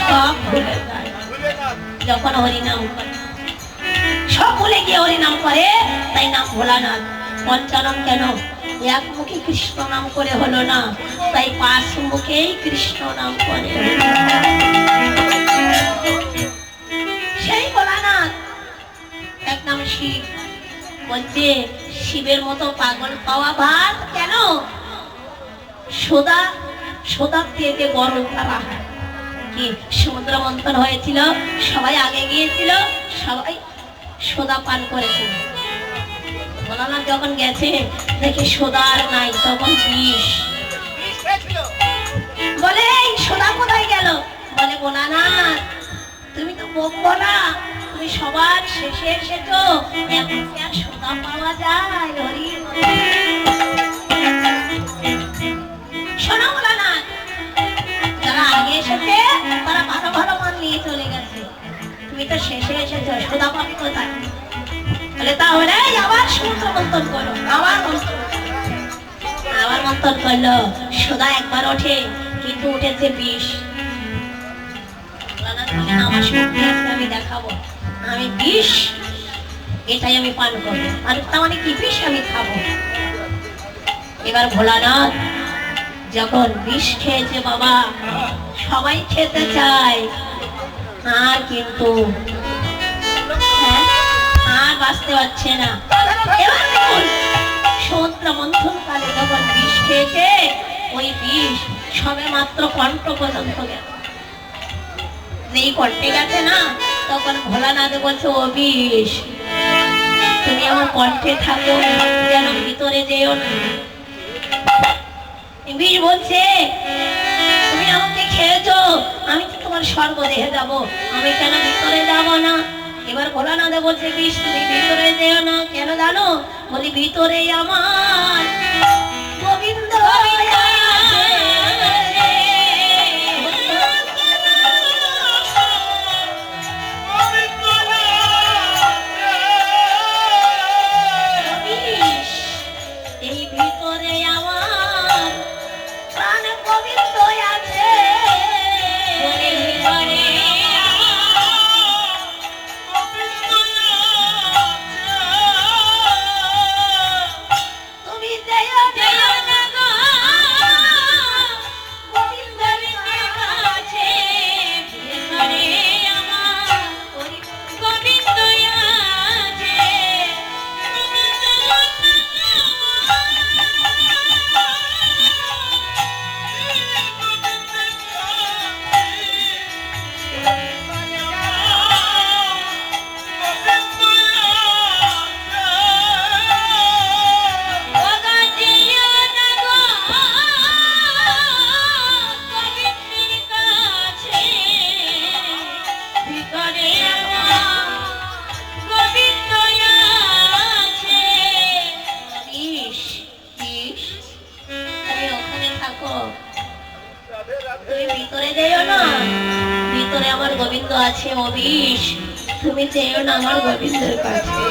সব ভুলে যায় যখন হরিনাম করে, সব ভুলে গিয়ে হরিনাম করে। তাই নাম ভোলানাথ। পঞ্চানন কেন? এক মুখে কৃষ্ণ নাম করে হলো না, তাই পাঁচ মুখেই কৃষ্ণ নাম করে। সেই ভোলানাথ এক নাম শিব। বলছে শিবের মতো পাগল পাওয়া ভাত কেন? সোদা সোদা থেকে গরম করা হয় কি? সমুদ্র মন্থন হয়েছিল, সবাই আগে গিয়েছিল, সবাই সোদা পান করেছিল। ভোলানাথ যখন গেছে দেখে সোদা আর নাই, তখন বিষ। বলে এই সোদা কোথায় গেল? বলে ভোলানাথ তুমি তো বকবো না, তুমি সবার শেষে এসেছো, এখন কি আর সোদা পাওয়া যায়? হরি শোনো ভোলানাথ, যারা আগে এসেছে তারা ভালো ভালো মান নিয়ে চলে গেছে, তুমি তো শেষে এসেছো, সোদা পাবি কোথায়? বলে তাহলে আবার সমুদ্র মন্থন করো। আবার মন্থন করলো, সোদা একবার ওঠে, কিন্তু উঠেছে বিষ। আমার শক্তি আমি দেখাবো, আমি বিষ এটাই আমি পান করবো, আর তার মানে কি বিষ আমি খাবো। এবার ভোলানাথ যখন বিষ খেয়েছে, বাবা সবাই খেতে চায়, আর কিন্তু আর বাঁচতে পারছে না। এবার দেখুন সমুদ্র মন্থন কালে যখন বিষ খেয়েছে, ওই বিষ সবে মাত্র কণ্ঠ পর্যন্ত গেল। যেই কণ্ঠে গেছে না, তখন ভোলানাথ বলছে ও বিষ তুমি আমার কণ্ঠে থাকো, যেন ভিতরে যেও না। বিষ বলছে তুমি আমাকে খেয়েছো, আমি তো তোমার স্বর্গদেহে যাব, আমি কেন ভিতরে যাব না? এবার ভোলানাথ বলছে বিষ তুমি ভিতরে যেও না, কেন জানো? বলি ভিতরে আমার গোবিন্দ এই ভিতরে আমার প্রাণ গোবিন্দ আছে। ভিতরে আমার গোবিন্দ আছে, ও বিষ তুমি যেও না আমার গোবিন্দের কাছে।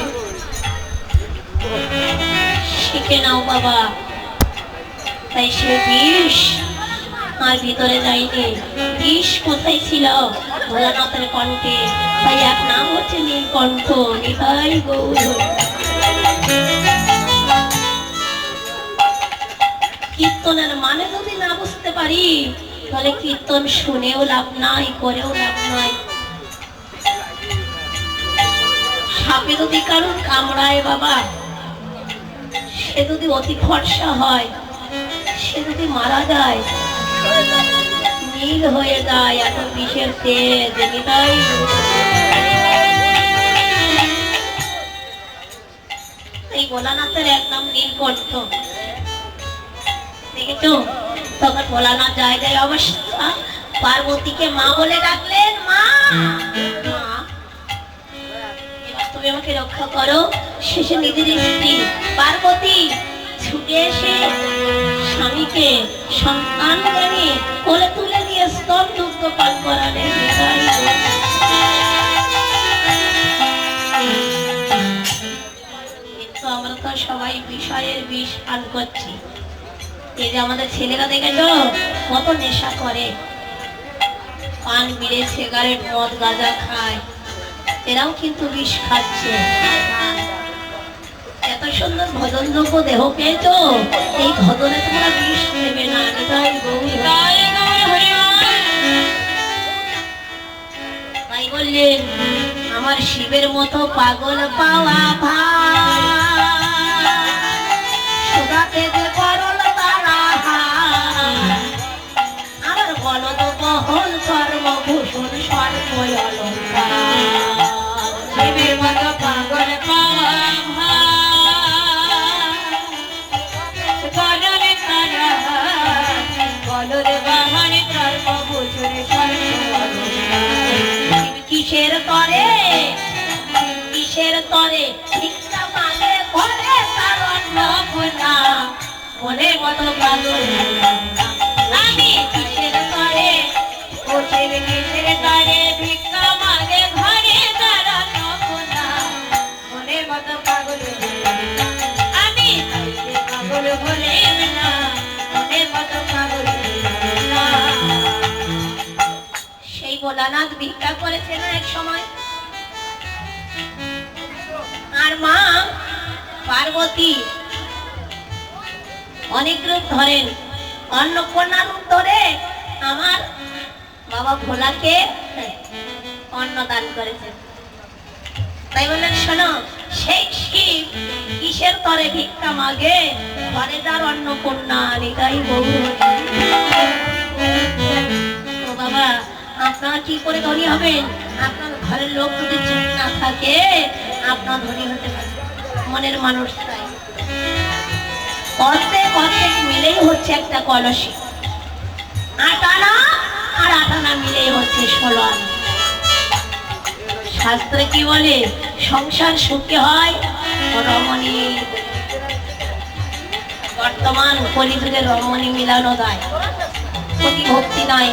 শিখে নাও বাবা। তাই সে বিষ আর ভিতরে যায়নি। বিষ কোথায় ছিল? ভোলানাথের কণ্ঠে। তাই এক নাম হচ্ছে নীলকণ্ঠ। নিতাই গৌর। কীর্তনের মানে যদি না বুঝতে পারি, তাহলে কীর্তন শুনেও লাভ নাই, করেও লাভ নাই। সাপে যদি কারণ কামড়ায় বাবা, সে যদি অতি ফর্সা হয়, সে যদি মারা যায়, নীল হয়ে যায় এত বিষের তেজ। এই ভোলানাথের এক নাম নীলকণ্ঠ। দেখেছো? তখন ভোলানাথ যায় যায় অবস্থা পার্বতীকে মা বলে ডাকলেন। মা, এবার তুমি আমাকে রক্ষা করো। শেষে নিজের স্ত্রী পার্বতী ছুটে এসে স্বামীকে সন্তান নিয়ে কোলে তুলে দিয়ে স্তন দুগ্ধ পান করালেন। কিন্তু আমরা তো সবাই বিষয়ের বিষ পান করছি। এই যে আমাদের ছেলেরা দেখেছো কত নেশা করে, পান বিড়ে সিগারেট মদ গাঁজা খায়, এরাও কিন্তু বিষ খাচ্ছে। এত সুন্দর ভজনযোগ্য দেহ পেয়েছো, এই ভজনে তোমরা বিষ নেবে না। তাই বললেন আমার শিবের মতো পাগল পাওয়া ভাতে করল তারা, আমার বলদ বহল সর্বভূষণ সর্বলঙ্কার। শিবের মতো পাগল পাওয়া বলরে তারা, বলরে বাহন সর্বভূষণ সর্বলঙ্কার। কিসের তরে কিসের তরে ভিক্ষা মাগে ঘরে তার অন্ন খোলা, মনে মতো পাগল আমি কিসের তরে কিসের তরে ভিক্ষা মাগে ঘরে তার অন্ন খোলা, মনে মতো পাগল আমি পাগল বলে না, মনে মতো পাগল না। সেই ভোলানাথ ভিক্ষা করেছে না এক সময়, আর মা পার্বতী অনেক রূপ ধরেন, অন্নপূর্ণা রূপ ধরে আমার বাবা ভোলাকে অন্ন দান করেছে। তাই বললেন শোনো, সেই শিব কিসের তরে ভিক্ষা মাগে ঘরে যার অন্নপূর্ণা, নিতাই গৌর। ও বাবা, আপনারা কি করে ধনী হবেন? আপনার ঘরের লোক যদি চুপ না থাকে আপনার ধনী হতে পারে। মনের মানুষ চাই, অর্ধেক অর্ধেক মিলেই হচ্ছে একটা কলসি, 8 আনা আর 8 আনা মিলেই হচ্ছে 16 আনা। শাস্ত্রে কি বলে? সংসার সুখে হয় রমণী। বর্তমান কলিযুগে রমণী মিলানো যায়, প্রতি ভক্তি নাই,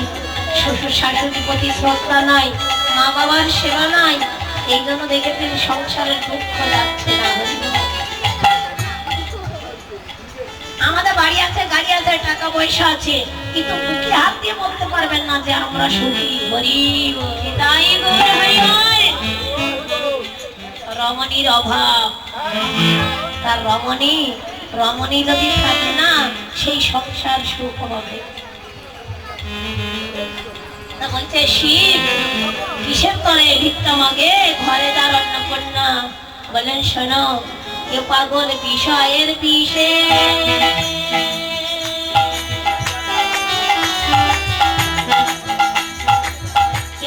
শ্বশুর শাশুড়ি প্রতি শ্রদ্ধা নাই, মা বাবার সেবা নাই, এই জন্য দেখেছেন সংসারের দুঃখ যাচ্ছে না। আমাদের বাড়ি আছে, গাড়ি আছে, টাকা পয়সা আছে, কিন্তু মুখে হাত দিয়ে বলতে পারবেন না যে আমরা সুখী। গরিব রমণীর অভাব, তার রমণী যদি থাকে না সেই সংসার সুখ হবে। বলছে শিব কিসের তরে ভিক্ষা মাগে ঘরে তার অন্নপূর্ণা। বলেন শোনো, এ পাগল বিষয়ের বিষে,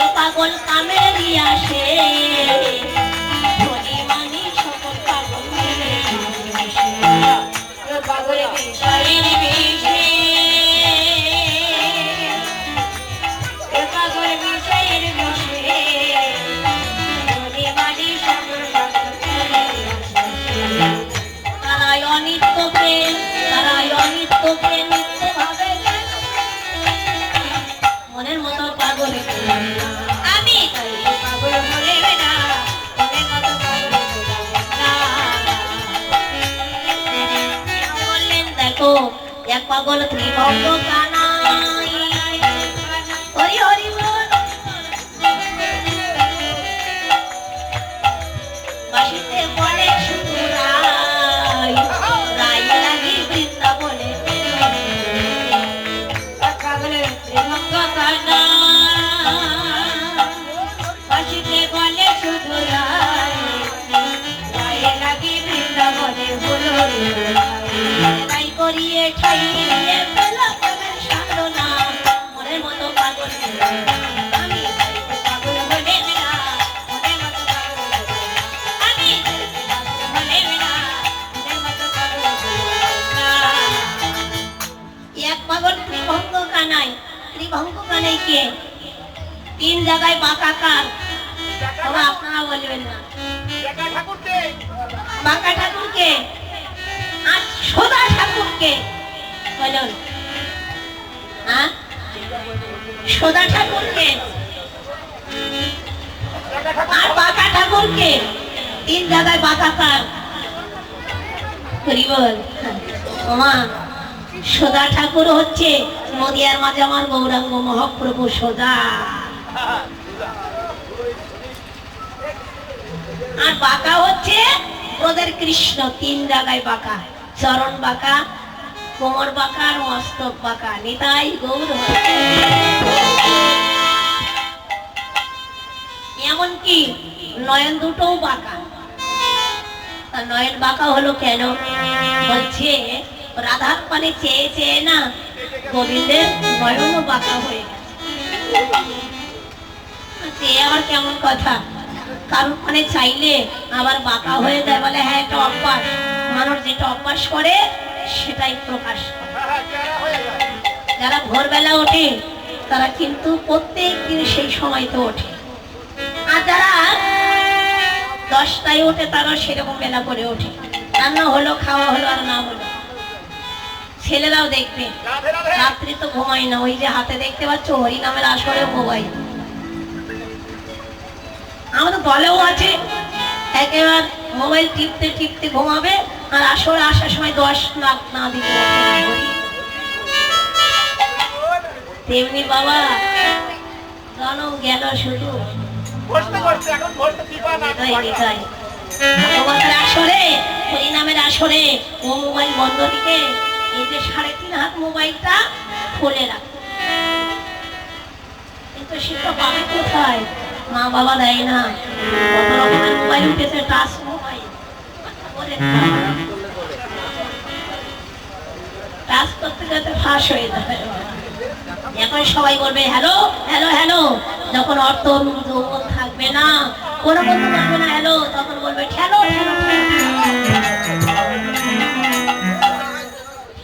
এ পাগল কামের আসে, ধনী মানি সকল পাগল পাগল বিষয়ের বিষে, মনের মতো পাগল আমি পাগল বলে না, মনের মতো পাগল বললেন। দেখো এক পাগল ত্রিভঙ্গ কানাই, হরি হরি বল বাসিতে বলে শুধু রাই, রাই লাগি বৃন্দাবনে পাগলের ত্রিভঙ্গ কানাই, বাসিতে বলে শুধু রাই, রাই লাগি বৃন্দাবনে বলো রাই করিয়ে ঠাইয়ে পেলা প্রেমের সাধনা। মনের মতো পাগল আমি পাগল বলে না, মনের মতো পাগল আমি পাগল বলে না, মনের মতো পাগল না। এক পাগল ত্রিভঙ্গ কানাই। ত্রিভঙ্গ কানাই কে? 3 জায়গায় বাঁকা কার, তবে আপনারা বলবেন না। বাঁকা ঠাকুরকে আর সোজা ঠাকুরকে বলুন। হ্যাঁ, সোজা ঠাকুরকে আর বাঁকা ঠাকুরকে, 3 জায়গায় বাঁকা কার? বল মা, সোজা ঠাকুর হচ্ছে নদিয়ার মাঝে আমার গৌরাঙ্গ মহাপ্রভু সোজা, আর বাঁকা হচ্ছে ওদের কৃষ্ণ, তিন জায়গায় বাঁকা, চরণ বাঁকা, কোমর বাঁকা আর মস্তক বাঁকা। নিতাই গৌর। এমনকি নয়ন দুটোও বাঁকা। নয়ন বাঁকা হলো কেন? বলছে রাধার পানে চেয়ে চেয়ে না গোবিন্দের নয়নও বাঁকা হয়ে গেছে। আবার কেমন কথা, কারোর পানে চাইলে আবার বাঁকা হয়ে যায়। বলে হ্যাঁ, এটা অভ্যাস, মানুষ যেটা অভ্যাস করে সেটাই প্রকাশ করে। যারা ভোরবেলা ওঠে তারা কিন্তু প্রত্যেক দিন সেই সময়তে ওঠে, আর যারা 10টায় ওঠে তারা সেরকম বেলা করে ওঠে। রান্না হলো, খাওয়া হলো আর না হলো। ছেলেরাও দেখবে রাত্রি তো ঘুমায় না, ওই যে হাতে দেখতে পাচ্ছ হরি নামের আসরে মোবাইল। আমাদের দলেও আছে, একেবারে মোবাইল টিপতে টিপতে ঘুমাবে, আর আসরে আসার সময় 10 লাখ না দিতে। তেমনি বাবা জনম গেল শুধু আসরে, হরি নামের আসরে ও মোবাইল বন্ধ দিকে এই যে 3.5 হাত মোবাইলটা খুলে রাখে। কিন্তু সেটা পাবে কোথায়? মা বাবা দেয় না। কত রকমের মোবাইল উঠেছে, টাচ মোবাইল, টাচ করতে করতে ফাঁস হয়ে যাবে। এখন সবাই বলবে হ্যালো হ্যালো হ্যালো। যখন অর্থ যৌবন থাকবে না, কোনো বন্ধু বলবে না হ্যালো, তখন বলবে ঠেলো ঠেলো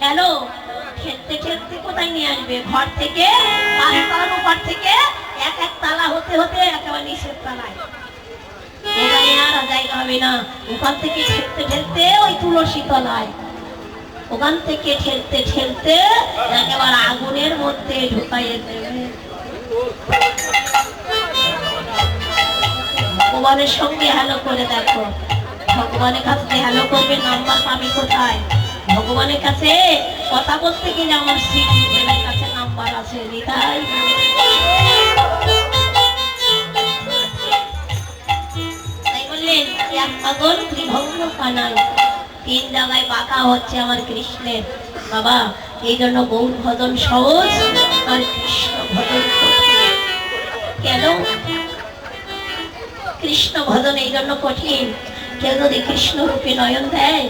হ্যালো। ঠেলতে ঠেলতে কোথায় নিয়ে আসবে? ঘর থেকে 5 তলার উপর থেকে এক এক তালা হতে হতে একেবারে নিচের তালায়। ওখানে আর জায়গা হবে না। ওখান থেকে ঠেলতে ঠেলতে ওই তুলসী তলায়, ওখান থেকে ঠেলতে ঠেলতে একেবারে আগুনের মধ্যে ঢুকাইয়ে দেবে। ভগবানের সঙ্গে হ্যালো করে দেখো। ভগবানের কাছে হ্যালো করবে, নাম্বার পাবে কোথায়? ভগবানের কাছে কথা বলতে গেলে আমার শ্রীদেবের কাছে নাম্বার আছে। তাই বললেন এক পাগল ত্রিভঙ্গ কানাই, 3 জায়গায় বাঁকা হচ্ছে আমার কৃষ্ণের। বাবা এই জন্য গৌর ভজন সহজ আর কৃষ্ণ ভজন কঠিন। কেন কৃষ্ণ ভজন এই জন্য কঠিন? কেউ যদি কৃষ্ণ রূপে নয়ন দেয়,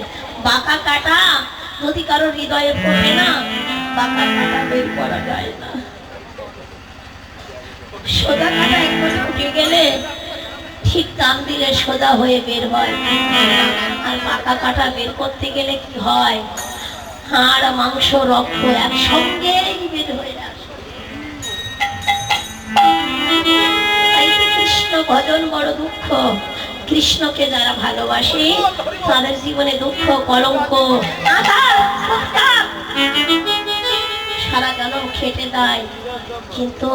বাঁকা কাটা যদি কারো হৃদয়ে পড়ে না, বাঁকা কাটা বের করা যায় না। সোজা কাটা একবার উঠে গেলে ঠিক টান দিলে সোজা হয়ে বের হয়, আর বাঁকা কাটা বের করতে গেলে কি হয়? হাড় মাংস রক্ত একসঙ্গে বের হয়ে আসে। কৃষ্ণ ভজন বড় দুঃখ। কৃষ্ণকে যারা ভালোবাসে তাদের জীবনে দুঃখ কলঙ্ক সারা জনম খেটে দেয়, কিন্তু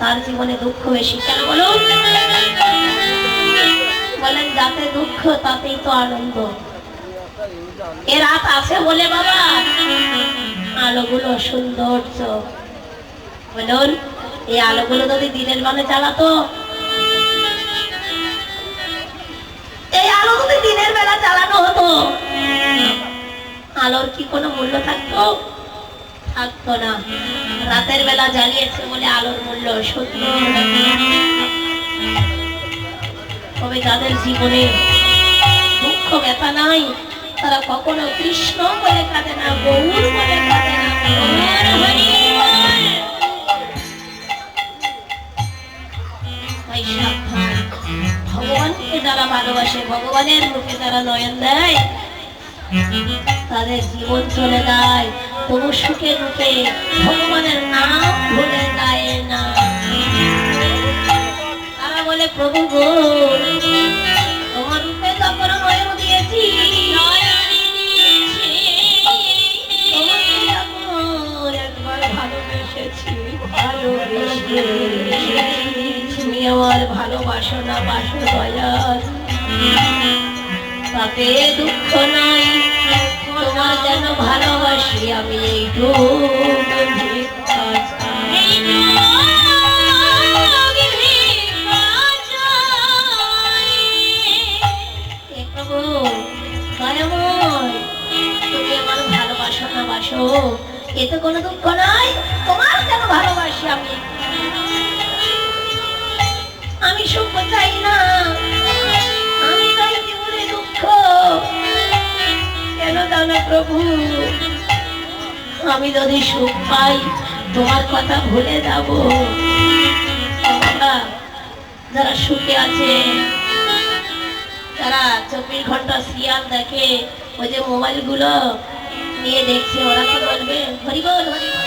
তার জীবনে দুঃখ বেশি। কেন বলুন? বলেন যাতে দুঃখ তাতেই তো আনন্দ। এ রাত আছে বলে বাবা আলোগুলো সৌন্দর্য। বলুন এই আলোগুলো যদি দিনের বেলা জ্বালাতো, এই আলো যদি দিনের বেলা জ্বালানো হতো, আলোর কি কোনো মূল্য থাকতো? থাকতো না। রাতের বেলা জ্বালিয়েছে বলে আলোর মূল্য। সত্য। তবে যাদের জীবনে দুঃখ ব্যথা নাই, তারা কখনো কৃষ্ণ বলে কাঁদে না, গৌর বলে কাঁদে না। ভগবানকে যারা ভালোবাসে, ভগবানের রূপে যারা নয়ন দেয়, তাদের জীবন চলে যায় তবু সুখের রূপে ভগবানের নাম ভুলে যায় না। তারা বলে প্রভু গো তোমার রূপে যখন নয়ন দিয়েছি, একবার ভালোবেসেছি, তুমি আমার ভালোবাসো না বাসো দয়াল, তাতে দুঃখ নাই। তোমার যেন ভালোবাসি আমি এইটুকু এতে কোনো দুঃখ নাই, তোমার কেন ভালোবাসি আমি, আমি সুখ চাই না, আমি চাই জীবনে দুঃখ। কেন জানো প্রভু, আমি যদি সুখ পাই তোমার কথা ভুলে যাব। যারা সুখে আছে, যারা 24 ঘন্টা সিরিয়াল দেখে, ওই যে মোবাইল গুলো নিয়ে দেখছে, ওরা কি বলবে? হরি বল হরি বল।